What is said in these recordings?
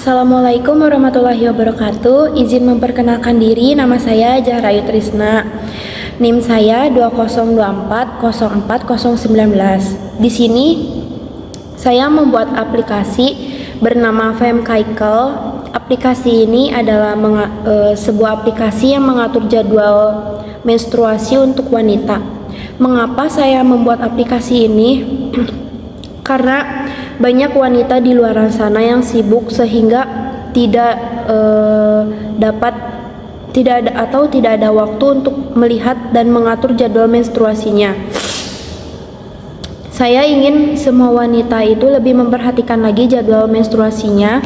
Assalamualaikum warahmatullahi wabarakatuh. Izin memperkenalkan diri, nama saya Zahra Ayu Trisna. NIM saya 2024040019. Di sini saya membuat aplikasi bernama FemCycle. Aplikasi ini adalah sebuah aplikasi yang mengatur jadwal menstruasi untuk wanita. Mengapa saya membuat aplikasi ini? Karena banyak wanita di luar sana yang sibuk sehingga tidak ada waktu untuk melihat dan mengatur jadwal menstruasinya. Saya ingin semua wanita itu lebih memperhatikan lagi jadwal menstruasinya.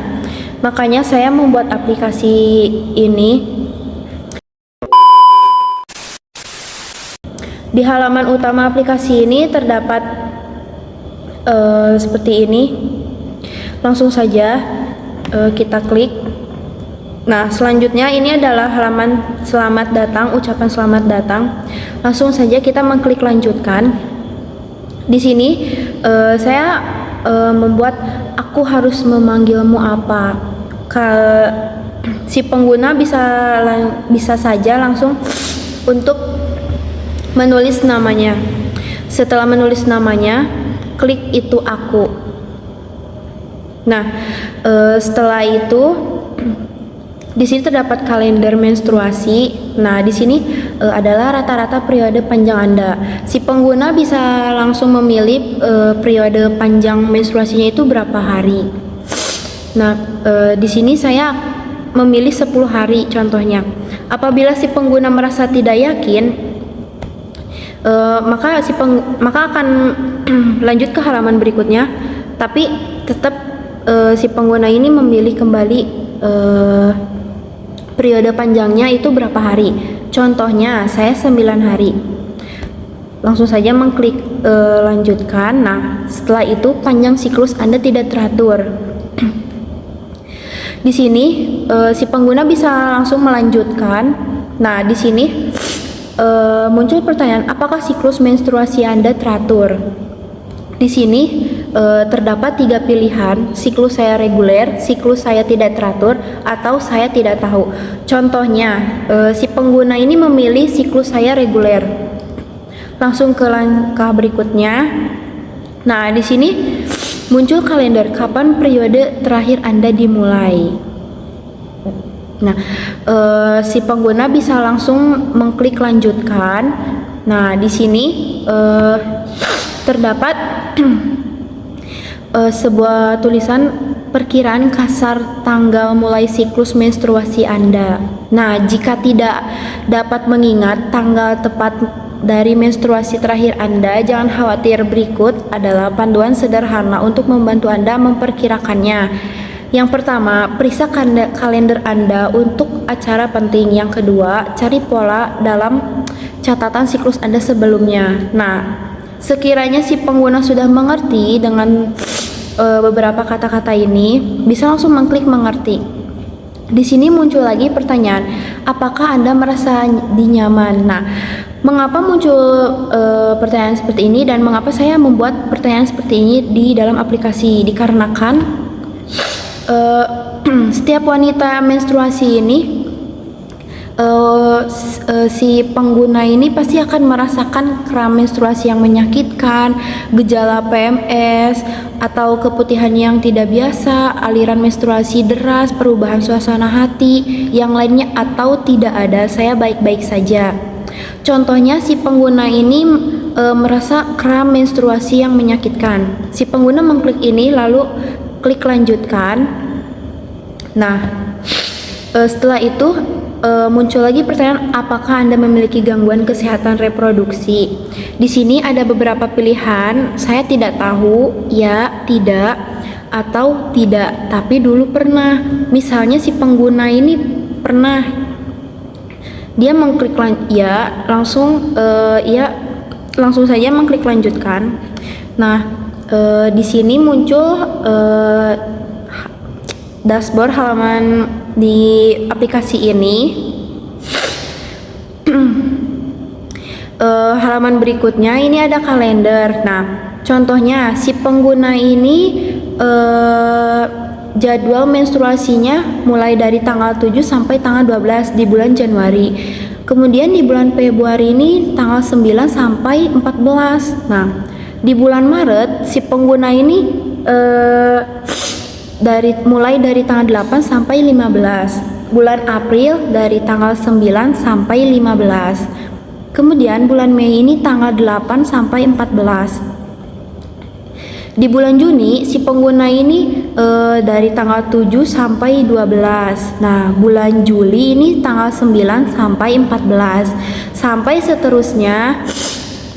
Makanya saya membuat aplikasi ini. Di halaman utama aplikasi ini terdapat seperti ini. Langsung saja kita klik. Nah, selanjutnya ini adalah halaman selamat datang, ucapan selamat datang. Langsung saja kita mengklik lanjutkan. Di sini saya membuat aku harus memanggilmu apa. Si pengguna bisa saja langsung untuk menulis namanya. Setelah menulis namanya, klik itu aku. Nah, setelah itu di sini terdapat kalender menstruasi. Nah, di sini adalah rata-rata periode panjang Anda. Si pengguna bisa langsung memilih periode panjang menstruasinya itu berapa hari. Nah, di sini saya memilih 10 hari contohnya. Apabila si pengguna merasa tidak yakin, maka akan lanjut ke halaman berikutnya, tapi tetap si pengguna ini memilih kembali periode panjangnya itu berapa hari. Contohnya saya 9 hari. Langsung saja mengklik lanjutkan. Nah, setelah itu panjang siklus Anda tidak teratur. Di sini si pengguna bisa langsung melanjutkan. Nah, di sini muncul pertanyaan, apakah siklus menstruasi Anda teratur? Di sini terdapat 3 pilihan, siklus saya reguler, siklus saya tidak teratur, atau saya tidak tahu. Contohnya, si pengguna ini memilih siklus saya reguler. Langsung ke langkah berikutnya. Nah, di sini muncul kalender kapan periode terakhir Anda dimulai. Nah, si pengguna bisa langsung mengklik lanjutkan. Nah, di sini terdapat sebuah tulisan perkiraan kasar tanggal mulai siklus menstruasi Anda. Nah, jika tidak dapat mengingat tanggal tepat dari menstruasi terakhir Anda, jangan khawatir, berikut adalah panduan sederhana untuk membantu Anda memperkirakannya. Yang pertama, periksa kalender Anda untuk acara penting. Yang kedua, cari pola dalam catatan siklus Anda sebelumnya. Nah, sekiranya si pengguna sudah mengerti dengan beberapa kata-kata ini, bisa langsung mengklik mengerti. Di sini muncul lagi pertanyaan, apakah Anda merasa nyaman? Nah, mengapa muncul pertanyaan seperti ini dan mengapa saya membuat pertanyaan seperti ini di dalam aplikasi? Dikarenakan setiap wanita menstruasi ini, si pengguna ini pasti akan merasakan kram menstruasi yang menyakitkan, gejala PMS atau keputihan yang tidak biasa, aliran menstruasi deras, perubahan suasana hati, yang lainnya atau tidak ada, saya baik-baik saja. Contohnya, si pengguna ini merasa kram menstruasi yang menyakitkan. Si pengguna mengklik ini lalu klik lanjutkan. Nah, setelah itu muncul lagi pertanyaan, apakah Anda memiliki gangguan kesehatan reproduksi? Di sini ada beberapa pilihan, saya tidak tahu, ya, tidak, atau tidak, tapi dulu pernah. Misalnya si pengguna ini pernah, dia mengklik ya, langsung langsung saja mengklik lanjutkan. Nah, di sini muncul dashboard halaman di aplikasi ini. Halaman berikutnya ini ada kalender. Nah, contohnya si pengguna ini jadwal menstruasinya mulai dari tanggal 7 sampai tanggal 12 di bulan Januari. Kemudian di bulan Februari ini tanggal 9 sampai 14. Nah, di bulan Maret si pengguna ini mulai dari tanggal 8 sampai 15. Bulan April dari tanggal 9 sampai 15. Kemudian bulan Mei ini tanggal 8 sampai 14. Di bulan Juni si pengguna ini dari tanggal 7 sampai 12. Nah, bulan Juli ini tanggal 9 sampai 14 sampai seterusnya.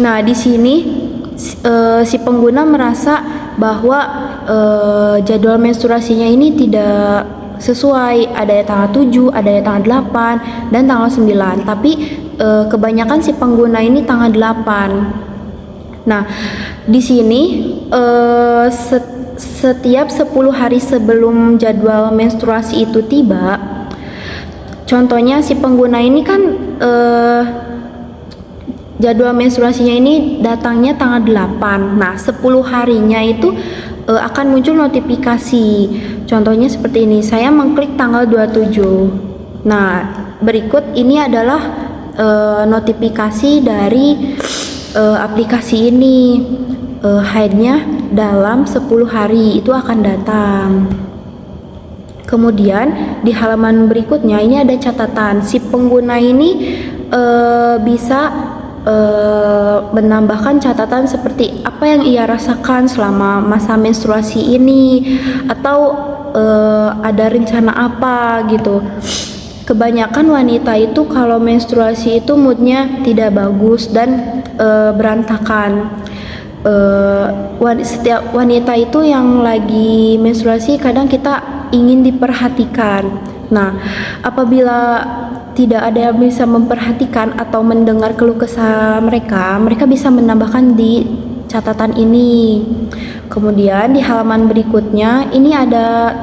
Nah, di sini si pengguna merasa bahwa jadwal menstruasinya ini tidak sesuai, ada yang tanggal 7, ada yang tanggal 8 dan tanggal 9. Tapi kebanyakan si pengguna ini tanggal 8. Nah, di sini setiap 10 hari sebelum jadwal menstruasi itu tiba, contohnya si pengguna ini kan jadwal menstruasinya ini datangnya tanggal 8. Nah, 10 harinya itu akan muncul notifikasi. Contohnya seperti ini, saya mengklik tanggal 27. Nah, berikut ini adalah notifikasi dari aplikasi ini. Haidnya dalam 10 hari itu akan datang. Kemudian di halaman berikutnya ini ada catatan. Si pengguna ini bisa menambahkan catatan seperti apa yang ia rasakan selama masa menstruasi ini, atau ada rencana apa gitu. Kebanyakan wanita itu kalau menstruasi itu moodnya tidak bagus dan berantakan. Setiap wanita itu yang lagi menstruasi kadang kita ingin diperhatikan. Nah, apabila tidak ada yang bisa memperhatikan atau mendengar keluh kesah mereka, mereka bisa menambahkan di catatan ini. Kemudian di halaman berikutnya ini ada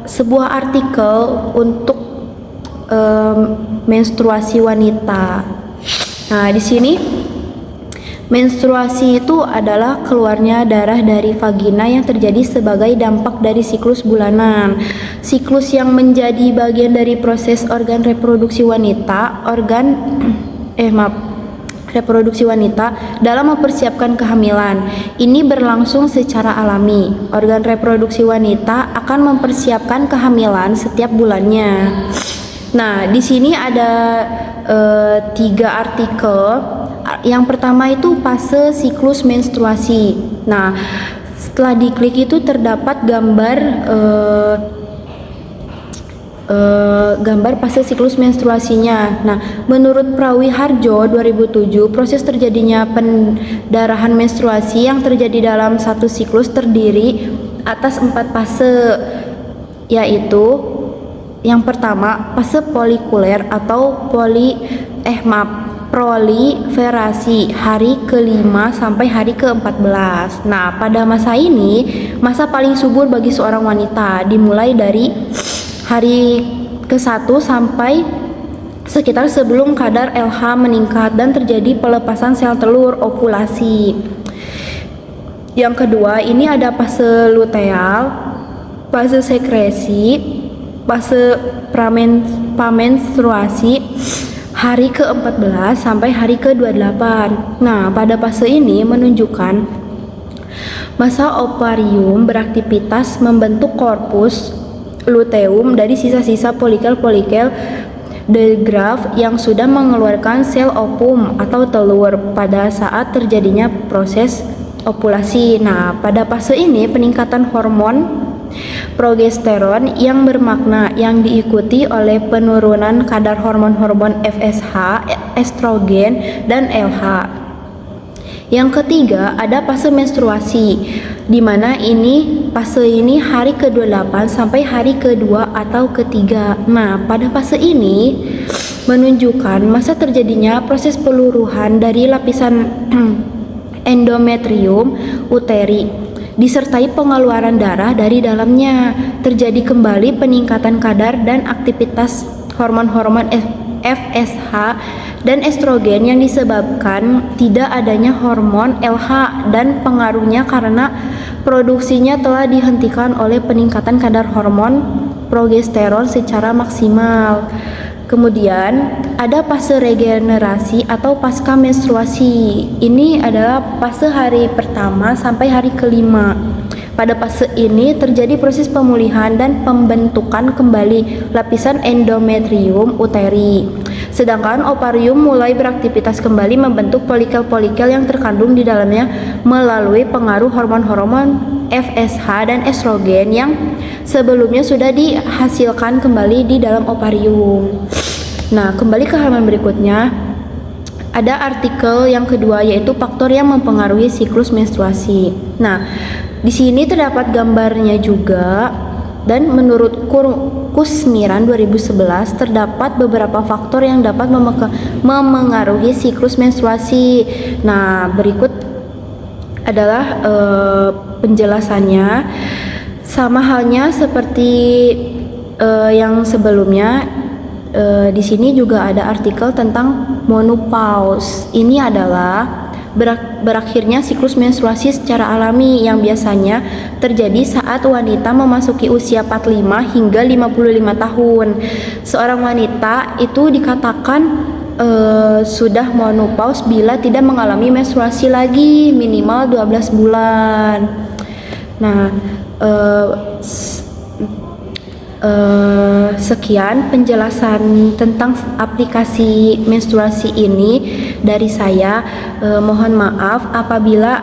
sebuah artikel untuk menstruasi wanita. Nah, di sini menstruasi itu adalah keluarnya darah dari vagina yang terjadi sebagai dampak dari siklus bulanan. Siklus yang menjadi bagian dari proses organ reproduksi wanita, reproduksi wanita dalam mempersiapkan kehamilan. Ini berlangsung secara alami. Organ reproduksi wanita akan mempersiapkan kehamilan setiap bulannya. Nah, di sini ada 3 artikel. Yang pertama itu fase siklus menstruasi. Nah, setelah diklik itu terdapat gambar fase siklus menstruasinya. Nah, menurut Prawiharjo 2007, proses terjadinya pendarahan menstruasi yang terjadi dalam satu siklus terdiri atas 4 fase, yaitu yang pertama fase folikuler atau proliferasi hari ke-5 sampai hari ke-14. Nah, pada masa ini masa paling subur bagi seorang wanita, dimulai dari hari ke-1 sampai sekitar sebelum kadar LH meningkat dan terjadi pelepasan sel telur ovulasi. Yang kedua, ini ada fase luteal, fase sekresi, fase pramenstruasi hari ke-14 sampai hari ke-28. Nah, pada fase ini menunjukkan masa ovarium beraktivitas membentuk korpus luteum dari sisa-sisa folikel-folikel de Graaff yang sudah mengeluarkan sel ovum atau telur pada saat terjadinya proses ovulasi. Nah, pada fase ini peningkatan hormon progesteron yang bermakna yang diikuti oleh penurunan kadar hormon-hormon FSH, estrogen, dan LH. Yang ketiga ada fase menstruasi, di mana fase ini hari ke-28 sampai hari ke-2 atau ke-3. Nah, pada fase ini menunjukkan masa terjadinya proses peluruhan dari lapisan endometrium uteri disertai pengeluaran darah dari dalamnya. Terjadi kembali peningkatan kadar dan aktivitas hormon-hormon FSH dan estrogen yang disebabkan tidak adanya hormon LH dan pengaruhnya karena Produksinya telah dihentikan oleh peningkatan kadar hormon progesteron secara maksimal. Kemudian ada fase regenerasi atau pasca menstruasi. Ini adalah fase hari pertama sampai hari kelima. Pada fase ini terjadi proses pemulihan dan pembentukan kembali lapisan endometrium uteri. Sedangkan ovarium mulai beraktivitas kembali membentuk folikel-folikel yang terkandung di dalamnya melalui pengaruh hormon-hormon FSH dan estrogen yang sebelumnya sudah dihasilkan kembali di dalam ovarium. Nah, kembali ke halaman berikutnya. Ada artikel yang kedua yaitu faktor yang mempengaruhi siklus menstruasi. Nah, di sini terdapat gambarnya juga dan menurut Kusmiran 2011 terdapat beberapa faktor yang dapat memengaruhi siklus menstruasi. Nah, berikut adalah penjelasannya. Sama halnya seperti yang sebelumnya. Di sini juga ada artikel tentang menopause. Ini adalah berakhirnya siklus menstruasi secara alami yang biasanya terjadi saat wanita memasuki usia 45 hingga 55 tahun. Seorang wanita itu dikatakan sudah menopause bila tidak mengalami menstruasi lagi minimal 12 bulan. Nah, sekian penjelasan tentang aplikasi menstruasi ini dari saya. Mohon maaf apabila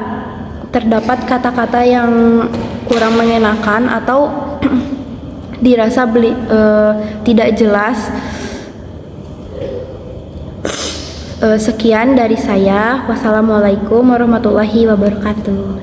terdapat kata-kata yang kurang mengenakan atau dirasa tidak jelas. Sekian dari saya. Wassalamualaikum warahmatullahi wabarakatuh.